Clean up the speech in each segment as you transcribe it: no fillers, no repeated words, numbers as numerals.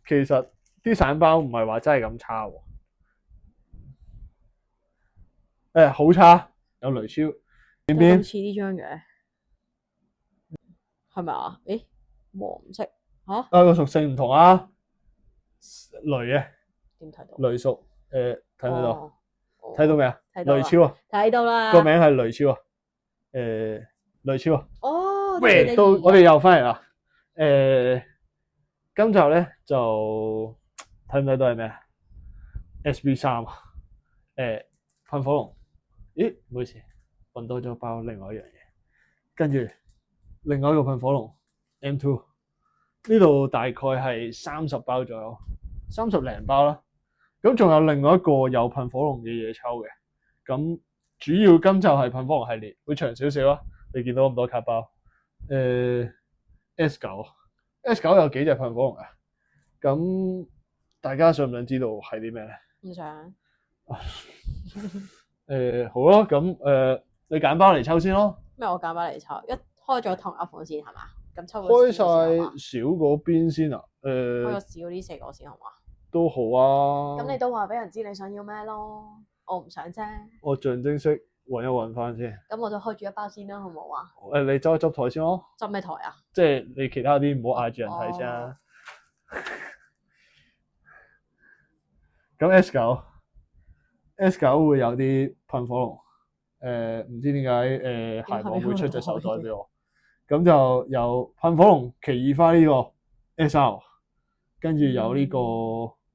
其實啲散包唔係話真係咁差喎。好差，有雷超。邊邊咁似呢張嘅，係咪啊？誒，黃色嚇，個屬性唔同啊，雷嘅點睇到？雷屬睇唔睇到？哦，睇到未啊？睇到啦雷超啊，睇到啦。個名係雷超啊。雷超啊。哦，喂，到我哋又翻嚟啦。今集咧就睇唔睇到係咩啊 ？SB3啊。噴火龍。咦，唔好意思，揾多咗包另外一樣嘢，跟住另外一個噴火龍 M2，呢度大概係30包左右，30零包啦。咁仲有另外一個有噴火龍嘅嘢抽嘅。咁主要今集係噴火龍系列，會長少少啦。你見到咁多卡包，S9 有幾隻噴火龍啊？咁大家想唔想知道係啲咩咧？唔想。好咯，咁你揀包嚟抽先咯。咩？我揀包嚟抽，一開咗同一款先係嘛？咁抽開晒少嗰邊先啊。開咗少呢4個先好嘛？都好啊。咁你都話俾人知你想要咩咯？我唔想啫。我象徵式揾一揾翻先。咁我就開住一包先啦，好唔好啊？你執一執台先咯。執咩台啊？即係你其他啲唔好嗌住人睇先啊。咁 S9 會有啲噴火龍。唔知點解鞋網會出隻手袋俾我。咁就有噴火龍奇異花呢個 SR， 跟住有呢個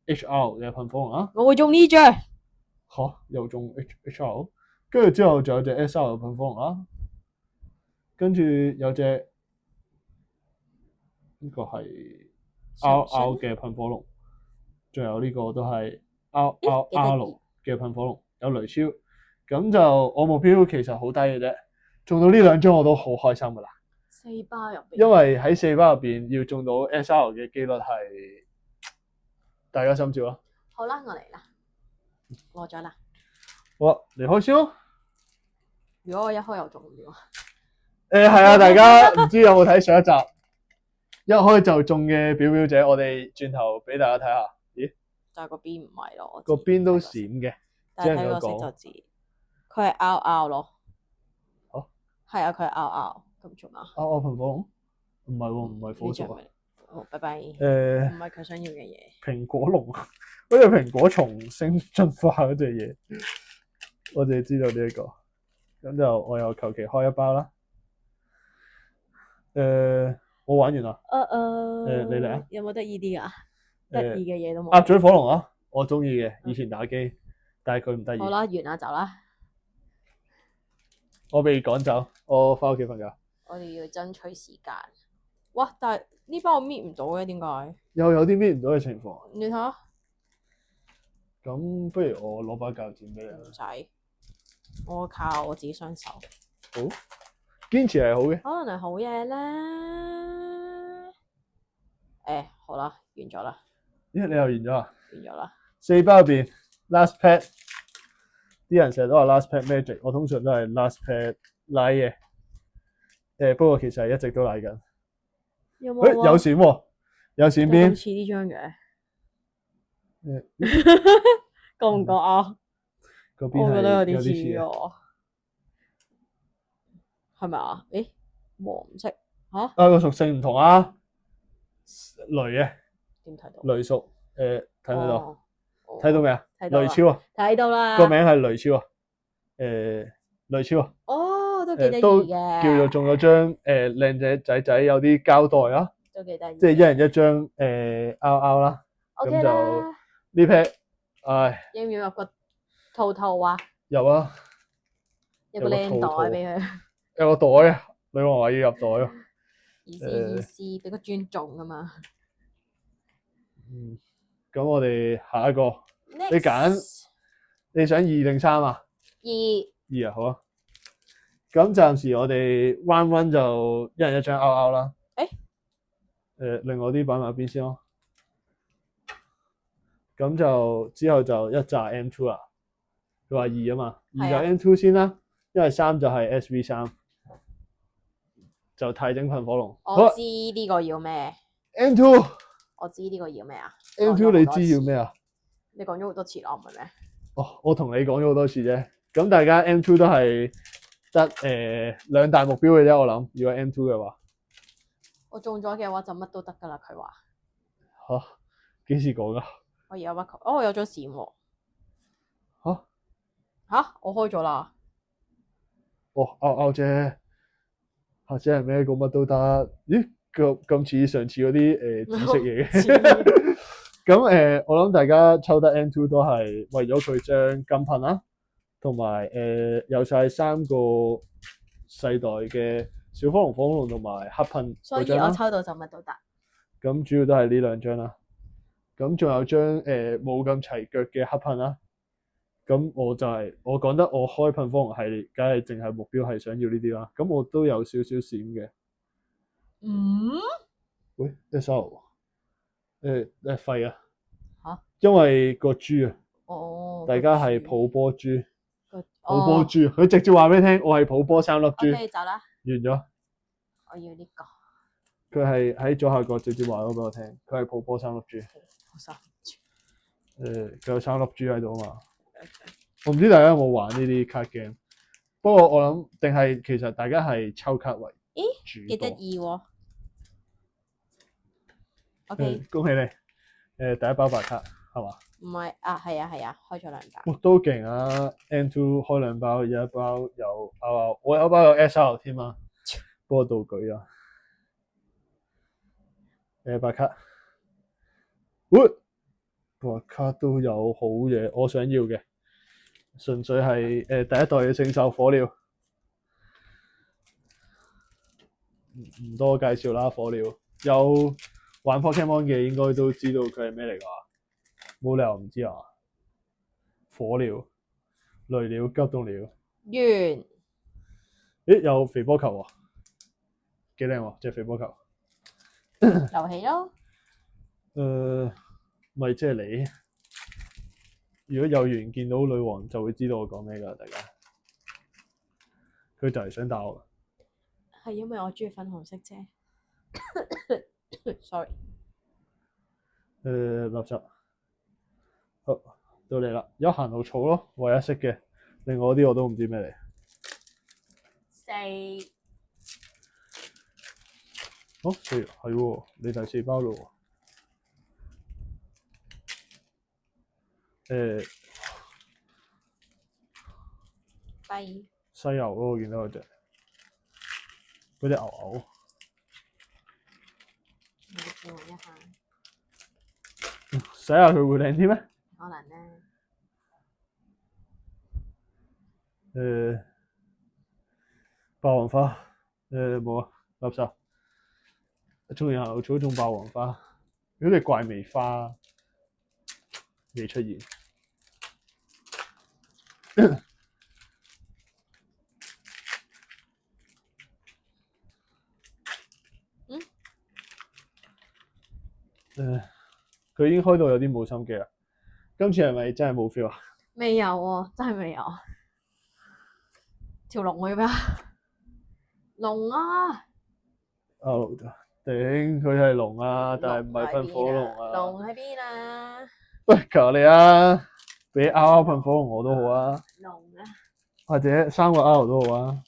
HR 嘅噴火龍啊。我會中呢張。又中 HR， 跟住之後仲有隻 SR 嘅噴火龍啦。跟住有隻呢個係 RR 嘅噴火龍，仲有呢個都係 RR 嘅噴火龍，有雷超。咁就我目標其實好低嘅啫，中到呢2張我都好開心噶啦。4包入邊，因為喺4包入邊要中到 SR 嘅機率係大家心照啦。好啦，我嚟啦，攞咗啦。好啊，你開先咯。如果我一開又中咗，係啊，大家唔知有冇睇上一集一開就中嘅表姐，我哋轉頭俾大家睇下。咦？但係個邊唔係咯，個邊都閃嘅，但係睇個色就知，佢係 RR 咯。好，係啊，佢係 RR。咁仲啊？RR 噴火龍？唔係喎，唔係火屬啊。好，拜拜。唔係佢想要嘅嘢。蘋果龍，好似蘋果重新進化嗰隻嘢，我哋知道呢一個。咁就我又求其開一包啦。我玩完啦。你嚟啊？有冇得意啲噶？得意嘅嘢都冇。鴨嘴火龍啊，我中意嘅，以前打機，但係佢唔得意。好啦，完啦，走啦。我被趕走，我翻屋企瞓覺。我哋要爭取時間。哇！但係呢包我搣唔到嘅，點解？又有啲搣唔到嘅情況。你睇下。咁不如我攞把鉸剪俾你。唔使，我靠我自己雙手。好，堅持係好嘅。可能係好嘢咧。好啦，完咗啦。咦？你又完咗啊？完咗啦。4包入邊 last pad， 啲人成日都話 last pad magic， 我通常都係 last pad 瀨嘅。不過其實係一直都瀨緊。有冇啊？有閃喎，有閃邊。似呢張嘅。覺唔覺啊？嗰邊我覺得有啲似喎。喎。係咪啊？誒，黃色嚇。個屬性唔同啊。雷嘅。點睇到？雷屬睇唔睇到？睇到未啊？睇到啦。雷超啊。睇到啦。個名係雷超啊。雷超啊。哦，都幾得意都嘅。叫做中咗張靚仔有啲膠袋啊。都幾得意。即係一人一張RR 啦。OK 咁就啦。呢 pair，唉。要唔要入個套啊？入啊。有個靚袋俾佢。有個袋啊，女王話要入袋咯。意思，俾個尊重啊嘛。咁我哋下一個，你揀，你想2定3啊？2啊，好啊。咁暫時我哋彎就一人一張 RR 啦。另外啲擺埋一邊先咯。咁就之後就一紮 M2 啦。佢話2啊嘛，2就 M2 先啦，因為3就係 SV3，就太整噴火龍。我知呢個要咩？ M2，我知呢個要咩啊 M2 你知要咩啊？你講咗好多次啦，唔係咩？哦，我同你講咗好多次啫。咁大家 M2 都係得2大目標嘅啫。我諗，如果 M2 嘅話，我中咗嘅話就乜都得㗎啦。佢話嚇幾時講㗎？我而家屈佢，我有咗閃喎。嚇嚇，我開咗啦。哦，拗啫，或者係咩？講乜都得。咦？咁似上次嗰啲紫色嘢嘅。咁我諗大家抽得 M2 都係為咗佢將金噴啦，同埋有晒3個世代嘅小火龍、火龍同埋黑噴所以嗰張啦。我抽到就乜都得。咁主要都係呢2張啦。咁仲有張冇咁齊腳嘅黑噴啦。咁我講得我開噴火龍系列，梗係淨係目標係想要呢啲啦。咁我都有少少閃嘅。喂，SR 廢啊！嚇？因為個豬啊，哦，大家係抱波豬，個抱波豬，佢直接話俾你聽，我係抱波3粒豬。OK，走啦。完咗。我要呢個。佢係喺左下角直接話咗俾我聽，佢係抱波3粒豬。好三豬。佢有3粒豬喺度啊嘛。我唔知大家有冇玩呢啲卡 game，不過我諗定係其實大家係抽卡為主。幾得意喎。OK，恭喜你，第一包白卡係嘛？唔係啊，係啊，開咗2包。哇，都勁啊 ！M2 開2包，有一包有我有一包有 SR 添啊，不過道具啊，白卡，白卡都有好嘢，我想要嘅，純粹係第一代嘅聖獸火鳥，唔多介紹啦，火鳥有玩 Pokemon 嘅應該都知道佢係咩嚟㗎，冇理由唔知啊！火鳥、雷鳥、急凍鳥，完。咦，有肥波球喎，幾靚喎隻肥波球。遊戲咯。咪即係你。如果有緣見到女王，就會知道我講咩㗎，大家。佢就係想打我。係因為我中意粉紅色啫。Sorry。垃圾。好，到你啦。有行路草咯，唯一識嘅。另外啲我都唔知咩嚟。4。哦，4係喎，你第4包咯喎。跛。犀牛咯，我見到嗰隻牛牛。你見我一下。洗下佢會靚啲咩？可能咧。霸王花。冇啊，垃圾。仲有行路草，種霸王花。如果你怪味花未出現。佢已經開到有啲冇心機啦。今次係咪真係冇 feel 啊？未有喎，真係未有。條龍去咩啊？龍啊！頂，佢係龍啊，但係唔係噴火龍啊。龍喺邊啊？喂，求你啊！俾 R 噴火龍我都好啊。龍啊！或者3個 R 都好啊。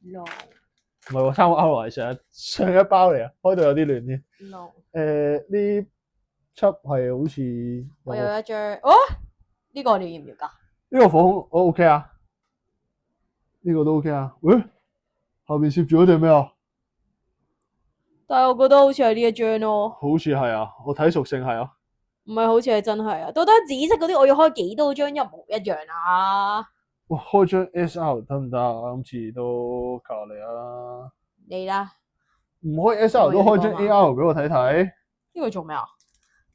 龍。唔係喎，3個 R 係上一包嚟啊，開到有啲亂添。龍。呢輯係好似我有一張，哦，呢個你要唔要㗎？呢個火紅我 OK 啊，呢個都 OK 啊。喂，後邊攝住嗰隻咩啊？但係我覺得好似係呢一張咯。好似係啊，我睇屬性係啊。唔係，好似係真係啊！到底紫色嗰啲我要開幾多張一模一樣啊？哇，開張 SR 得唔得啊？今次都求你啊！你啦。唔開 SR 都開張 AR 俾我睇睇。呢個做咩啊？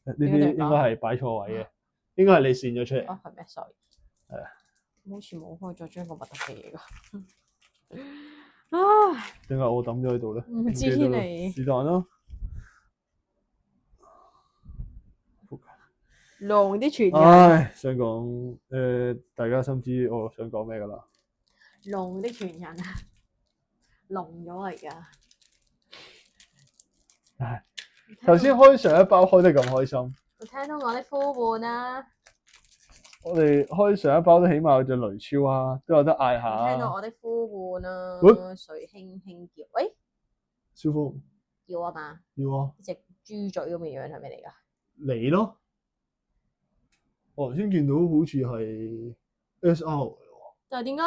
呢啲應該係擺錯位嘅，應該係你線咗出嚟。啊，係咩 ？sorry。係啊。好似冇開咗張咁核突嘅嘢㗎。唉。點解我抌咗喺度咧？唔知你。是但啦。龍啲傳人。唉，想講大家心知我想講咩㗎啦。龍啲傳人啊，聾咗嚟㗎。唉，頭先開上一包開得咁開心，我聽到我啲呼喚啦，我哋開上一包都起碼有隻雷超啊，都有得嗌下我聽到啊。我啲呼喚啦，喂水輕輕叫，喂，小峰要啊嘛？要啊，隻豬嘴咁嘅樣係咩嚟㗎？你咯。我頭先見到好似係 SR 嚟喎，但係點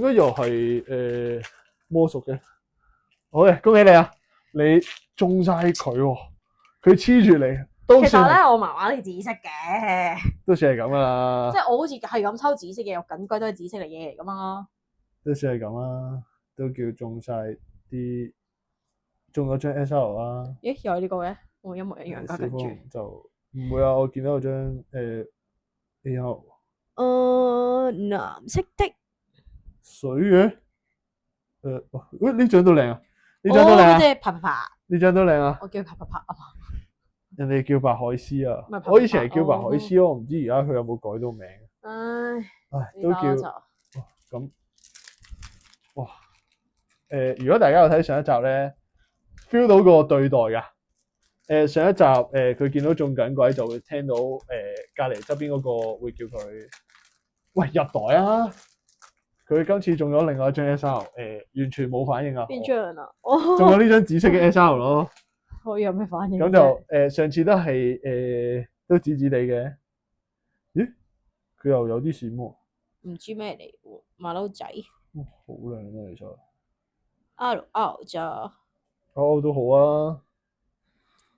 解又係魔術嘅？好嘅，恭喜你啊！你中晒佢喎，佢黐住你，都其實咧算係我麻麻地紫色嘅，都算係咁啦即，係我好似係咁抽紫色嘅，肉緊龜都係紫色嚟嘢嚟㗎嘛。都算係咁啦，都叫中晒啲，中咗張 SR 啦。咦，又係呢個嘅，我一模一樣㗎，小跟住。峰就唔會啊！我見到有張AR 藍色的。水嘅，喂呢張都靚啊！呢張都靚啊！即係啪啪啪，呢張都靚啊！我叫佢啪啪啪啊嘛。人哋叫白海獅啊咪拍，我以前係叫白海獅咯，我唔知而家佢有冇改到名。唉，唉，都叫呢包咁。哇！如果大家有睇上一集咧，feel 到個對待㗎。上一集佢見到中緊鬼就會聽到隔離側邊嗰個會叫佢喂入袋啊！佢今次中咗另外一張 SR，完全冇反應啊！邊張啊？中咗呢張紫色嘅 SR 咯。可以有咩反應？咁就上次都係都紫紫地嘅。咦？佢又有啲閃喎。唔知咩嚟喎，馬騮仔。好靚啊，其實。 R 咋？哦，都好啊，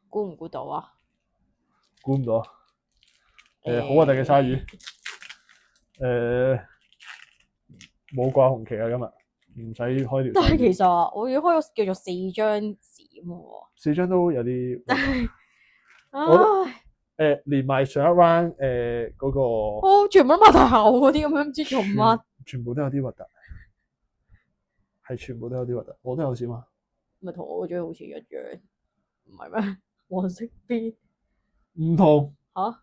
估唔估到啊？估唔到啊。好核突嘅鯊魚。冇掛紅旗啊，今日唔使開條。但係其實我要開咗叫做4張閃喎。 4張都有啲。唉，連埋上一 round 嗰個。哦，全部都擘大口嗰啲咁樣，唔知做乜。全部都有啲核突，係全部都有啲核突。我都有閃啊。咪同我嗰張好似一樣，唔係咩？黃色邊唔同，吓？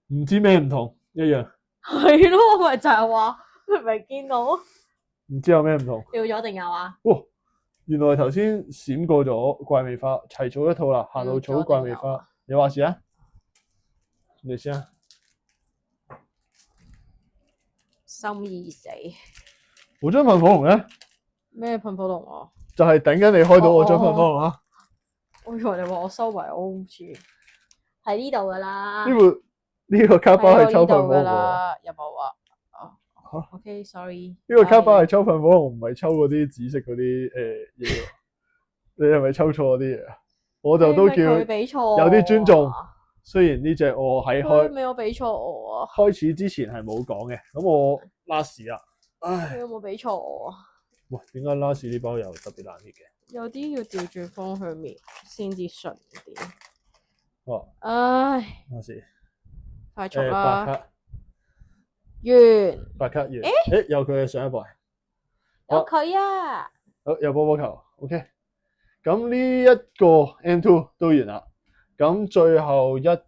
唔知咩唔同，一樣。係咯，咪就係話，明明見到唔知有咩唔同。掉咗定有啊？哇！原來頭先閃過咗怪味花，齊草一套啦，行路草怪味花。你話事啊？你先啊！心已死。我張噴火龍咧，咩噴火龍啊？就係等緊你開到我張噴火龍啊！我以為你話我收埋，我好似喺呢度噶啦。呢個卡包係抽噴火龍㗎。啦，有冇啊？嚇OK，sorry。呢個卡包係抽噴火龍，唔係抽嗰啲紫色嗰啲嘢喎。你係咪抽錯嗰啲嘢啊？我就都叫佢俾錯，有啲尊重。雖然呢隻我喺佢未有俾錯我啊。開始之前係冇講嘅，咁我拉屎啦。唉，佢有冇俾錯我啊？哇！點解拉屎呢包又特別難搣嘅？有啲要調轉方向搣先至順啲。哦，唉，拉屎。快速白啦，卡，完。白卡完。誒，有佢嘅上一步。有佢啊！好，有波波球。OK。咁呢一個 M2 都完啦。咁最後一個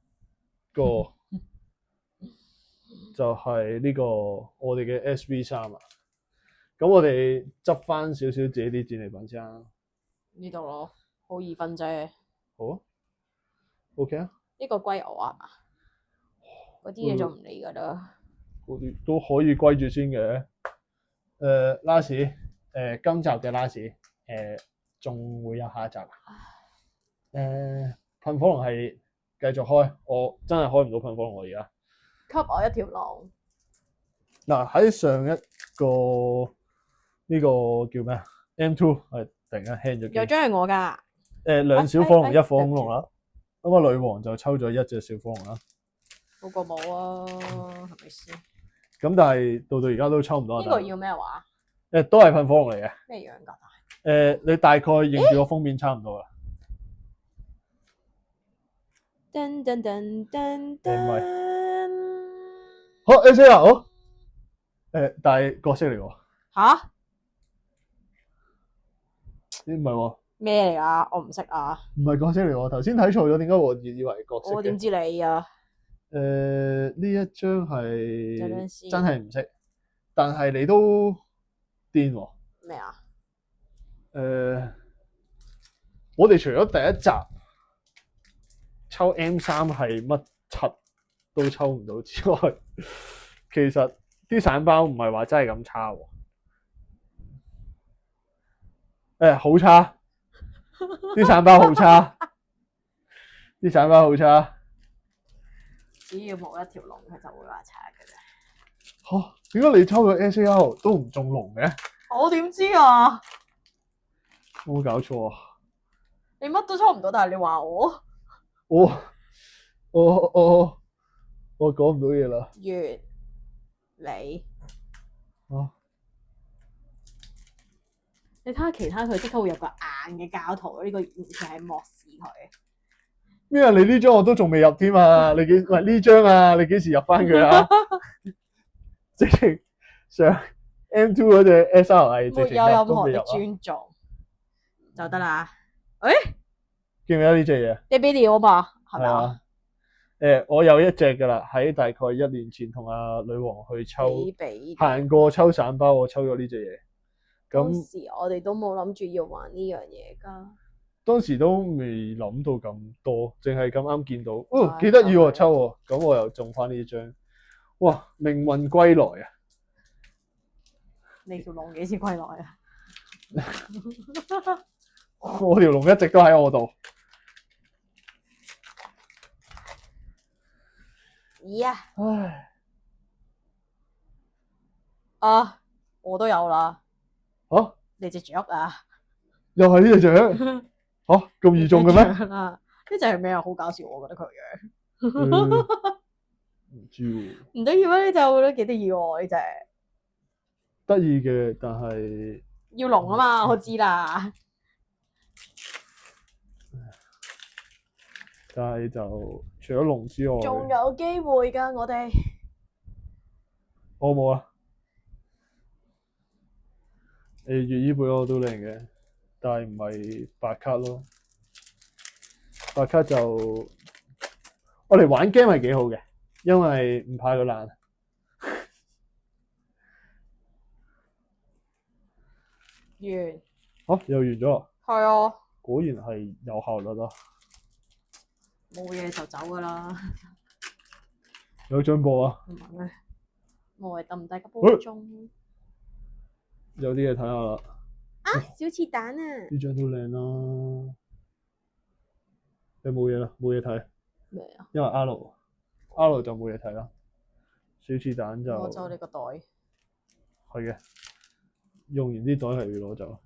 就係呢個我哋嘅 SB3啊。咁我哋執翻少少自己啲戰利品先啦。呢度咯，好易分啫。好啊。OK 啊。呢個歸我啊嘛，嗰啲嘢就唔理噶啦。嗰啲都可以歸住先嘅。拉屎，今集嘅拉屎，仲會有下一集。噴火龍係繼續開，我真係開唔到噴火龍喎而家。給我一條龍。嗱喺上一個呢個叫咩啊 ？M2 係突然間輕咗。有張係我㗎。兩小火龍一火恐龍啦。咁啊女王就抽咗一隻小火龍啦。好過冇啊，係咪先？咁但係到而家都抽唔到。呢個要咩話？都係噴火龍嚟嘅。咩樣㗎？你大概認住個封面差唔多啦。噔噔噔噔噔。噔。好 A4 啊，好。但係角色嚟喎。吓？唔係喎。咩嚟㗎？我唔識啊。唔係角色嚟喎，頭先睇錯咗，點解我以為係角色嘅？我點知你啊？呢一張係有陣時真係唔識，但係你都癲喎。咩啊？我哋除咗第一集抽 M3係乜柒都抽唔到之外，其實啲散包唔係話真係咁差喎。好差，啲散包好差，啲散包好差。只要冇一條龍，佢就會話差嘅啫。嚇，點解你抽個 SAR 都唔中龍嘅？我點知啊？有冇搞錯啊？你乜都抽唔到，但係你話我我講唔到嘢啦。月你你睇下其他佢即刻會有個硬嘅膠圖，呢個完全係漠視佢。咩啊？你呢張我都仲未入添啊！你喂呢張啊？你幾時入翻佢啊？直情上 M2 嗰隻 SR 係直情沒有任何的入都未入啊！尊重就得啦。誒，記唔記得呢隻嘢？你俾料啊嘛，係咪啊？啊？我有一隻噶啦，喺大概1年前同阿女王去抽，行過抽散包，我抽咗呢隻嘢。當時我哋都冇諗住要玩呢樣嘢㗎。當時都未諗到咁多，淨係咁啱見到，幾得意喎，抽喎，咁我又中翻呢張，哇！命運歸來啊！你條龍幾時歸來啊？我條龍一直都喺我度。呀！唉，啊，我都有啦。嚇！你隻雀啊？又係呢隻雀？嚇，咁易中嘅咩？呢隻係咩啊？好搞笑，我覺得佢樣。唔知喎。唔得意咩？呢隻我覺得幾得意喎，呢隻。得意嘅，但係要龍啊嘛，我知啦。但係就除咗龍之外，仲有機會㗎，我哋。我冇啊。粵語背我都靚嘅，但係唔係白卡咯。白卡就我哋玩 game 係幾好嘅，因為唔怕佢爛。完。又完咗。係啊。果然係有效率啊！冇嘢就走㗎啦。有進步啊！唔係咩？我係抌低個波鐘。有啲嘢睇下啦。啊！小翅蛋啊！呢張都靚啦。你冇嘢啦，冇嘢睇。咩啊？因為 R 就冇嘢睇啦。小翅蛋就攞走你個袋。係嘅，用完啲袋係要攞走。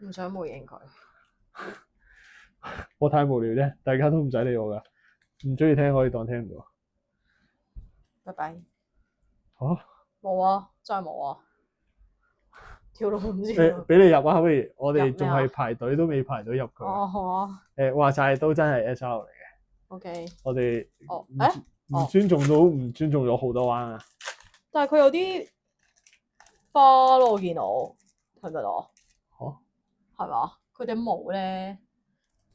唔想回應佢。我太無聊啫，大家都唔使理我噶。唔中意聽可以當聽唔到。拜拜。嚇？冇啊，真係冇啊。條路唔知。俾你入啊！不如我哋仲係排隊都未排到入佢。哦，好啊。話晒都真係 SR 嚟嘅。OK。我哋唔尊重到唔尊重咗好多彎啊！但係佢有啲花咯，我見到睇唔睇到？係嘛？佢頂帽咧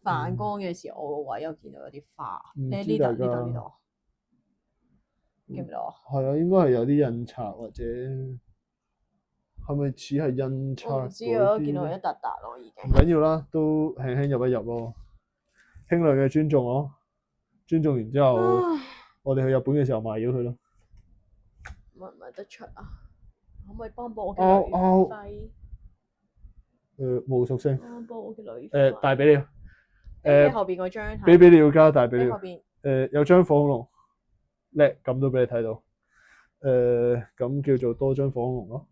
反光嘅時候，我個位有見到有啲花。你喺呢度呢度，見唔到啊？係啊，應該係有啲印刷或者係咪似係印刷？我唔知啊，見到一笪笪咯，已經。唔緊要啦，都輕輕入一入咯。輕量嘅尊重咯，尊重完之後，我哋去日本嘅時候賣咗佢咯。賣唔賣得出啊？可唔可以幫補我嘅旅費？冇屬性。幫補我嘅旅費。大俾料。後邊嗰張。俾料加大俾料。後邊。有張火恐龍，叻咁都俾你睇到。咁叫做多張火恐龍咯。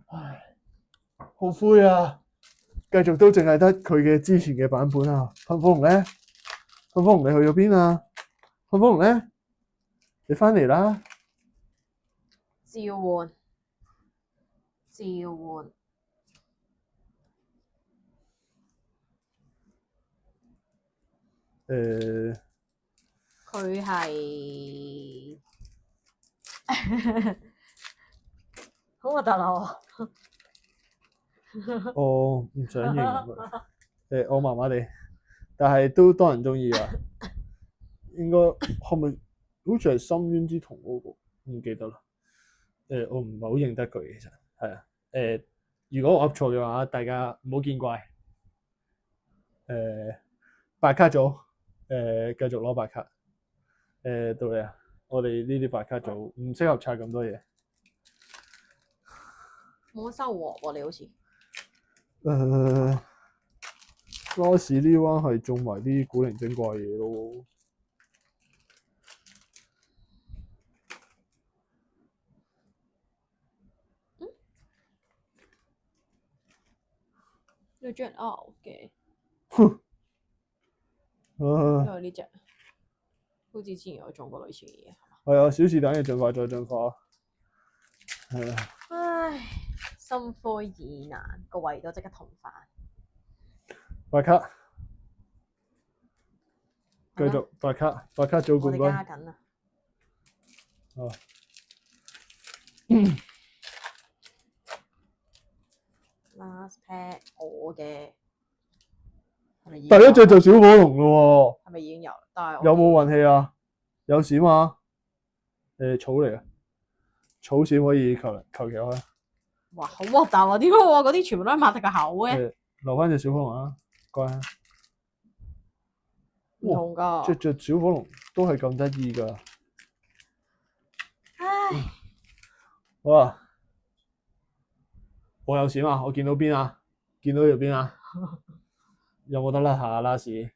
唉，好灰啊！繼續都淨係得佢嘅之前嘅版本啊。噴火龍咧，噴火龍你去咗邊啊？噴火龍咧，你翻嚟啦！召喚。佢係好核突啊！我唔想形容佢。我麻麻地，但係都多人中意啊。應該係咪好似係深淵之瞳嗰個？唔記得啦。我唔係好認得佢，其實係啊。如果我噏錯嘅話，大家唔好見怪。白卡組繼續攞白卡。到你啊！我哋呢啲白卡組唔適合拆咁多嘢。冇乜收穫喎，你好似。拉屎呢彎係種埋啲古靈精怪嘢咯。呢張 out 嘅。因為呢隻好似之前有種過類似嘅嘢，係啊，小是蛋嘅進化再進化。係啊。唉，心灰意冷，個胃都即刻痛翻。白卡，繼續白卡，白卡組冠軍。我哋加緊啊！哦。Last pack 我嘅。第一隻就小火龍咯喎。係咪已經有？但係有冇運氣啊？有閃嘛？草嚟啊！草閃可以求其開。哇！好核突啊！點解我嗰啲全部都係擘大個口嘅？留翻隻小火龍啊！乖啊！唔同㗎。隻小火龍都係咁得意㗎。唉。好啊！我有閃啊！我見到邊啊？見到條邊啊？有冇得甩下拉屎？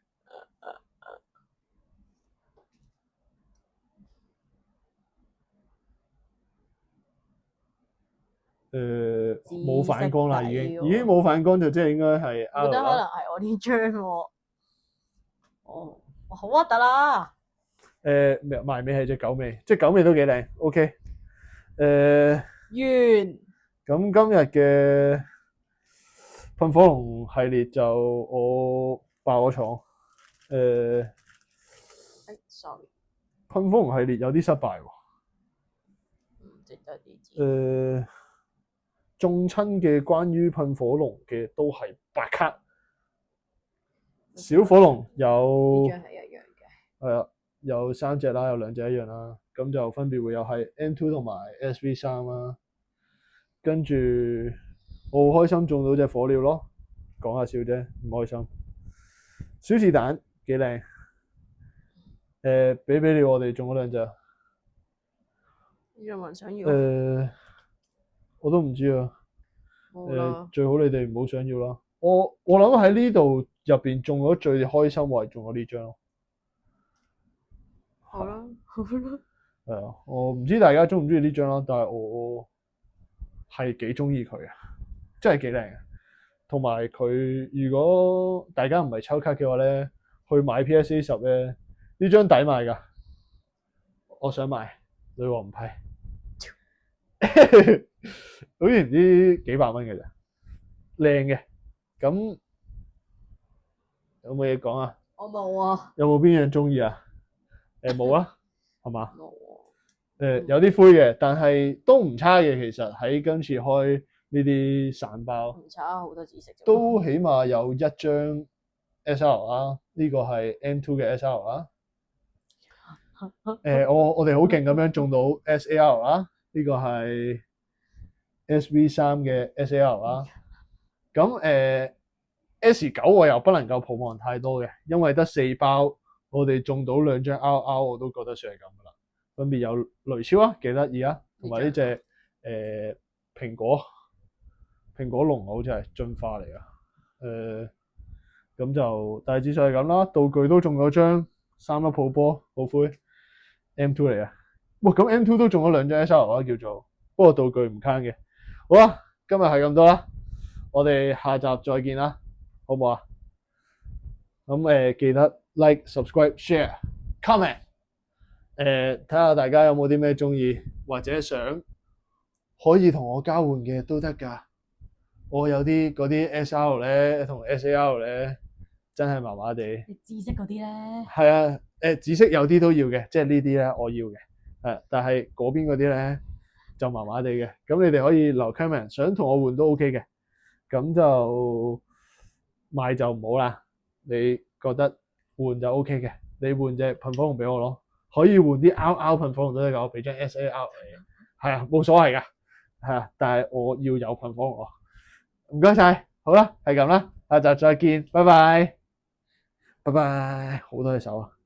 冇反光啦，已經冇反光就即係應該係 out 啦。我覺得可能係我呢張喎。哦，哇，好核突啦！埋尾係隻狗尾，隻狗尾都幾靚。OK。完。咁今日嘅噴火龍系列就我爆咗廠。sorry。噴火龍系列有啲失敗喎。唔值得啲知。中親嘅關於噴火龍嘅都係白卡。小火龍有。呢張係一樣嘅。係啊，有3隻啦，有2隻一樣啦。咁就分別會有係 M2 同埋 SV3啦。跟住我好開心中到隻火鳥咯，講下笑啫，唔開心。小是蛋幾靚，俾你我哋中咗2隻。有冇人想要？我都唔知啊。最好你哋唔好想要啦。我諗喺呢度入邊中咗最開心，我係中咗呢張咯。好啦，好啦。係啊，我唔知大家中唔中意呢張啦，但係我係幾中意佢啊，真係幾靚。同埋佢，如果大家唔係抽卡嘅話咧，去買 PSA 10咧，呢張抵買㗎。我想買，女王唔批，好似唔知幾百蚊嘅咋，靚嘅。咁有冇嘢講啊？我冇啊。有冇邊樣中意啊？冇啊，係嘛？冇啊。有啲灰嘅，但係都唔差嘅。其實喺今次開呢啲散包，唔差，好多紫色。都起碼有1張 SR 啦，呢個係 M2 嘅 SR 啦。我哋好勁咁樣中到 SAR 啦，呢個係 SV3嘅 SAR 啦。咁S9 我又不能夠抱望太多嘅，因為得4包，我哋中到2張 RR 我都覺得算係咁噶啦。分別有雷超啊，幾得意啊，同埋呢隻蘋果龍好似係進化嚟噶。咁就大致上係咁啦。道具都中咗張3粒泡波，好灰 M2 嚟啊！哇，咁 M2 都中咗2張 SR 啦，叫做，不過道具唔慳嘅。好啦，今日係咁多啦，我哋下集再見啦，好唔好啊？咁記得 like、subscribe、share、comment。睇下大家有冇啲咩中意，或者想可以同我交換嘅都得㗎。我有啲嗰啲 SR 咧同 SAR 咧真係麻麻地。紫色嗰啲咧？係啊，紫色有啲都要嘅，即係呢啲咧我要嘅。但係嗰邊嗰啲咧就麻麻地嘅。咁你哋可以留 comment，想同我換都 OK 嘅。咁就買就唔好啦。你覺得換就 OK 嘅，你換隻噴火龍俾我咯。可以換啲 RR 噴火龍都得㗎，我俾張 SAR 你，係啊，冇所謂㗎，係啊，但係我要有噴火龍咯。唔該晒，好啦，係咁啦，下集再見，拜拜，拜拜，好多隻手啊！